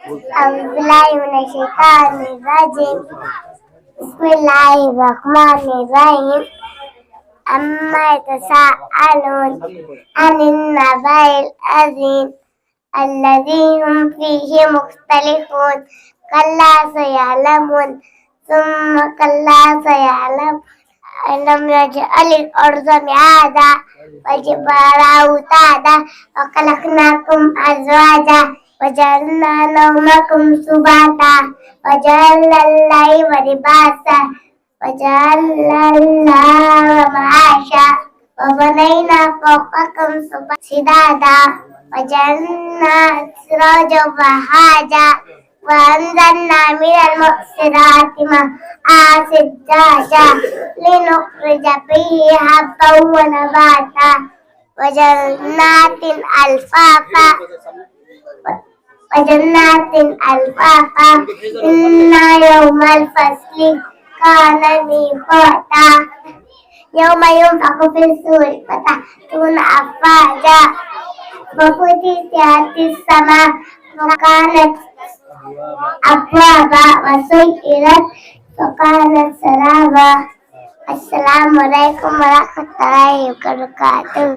أعوذ بالله من الشيطان الرجيم. بسم الله الرحمن الرحيم. أما يتساءلون عن النبأ العظيم الذي هم فيه مختلفون. كلا سيعلمون ثم كلا سيعلمون ألم يجعل الأرض مهادا والجبال أوتادا وخلقناكم أزواجا وجعلنا نومكم سباتا وجعلنا الليل لباسا وجعلنا النهار معاشا وبنينا فوقكم سبعا شدادا وجعلنا سراجا وهاجا وأنزلنا من المعصرات ماء ثجاجا لنخرج به حبا ونباتا وجنات ألفافا إن يوم الفصل كان ميقاتا يوم ينفخ في الصور فتأتون أفواجا وفتحت السماء فكانت أبوابا وسيرت فكانت سرابا. السلام عليكم ورحمة الله وبركاته.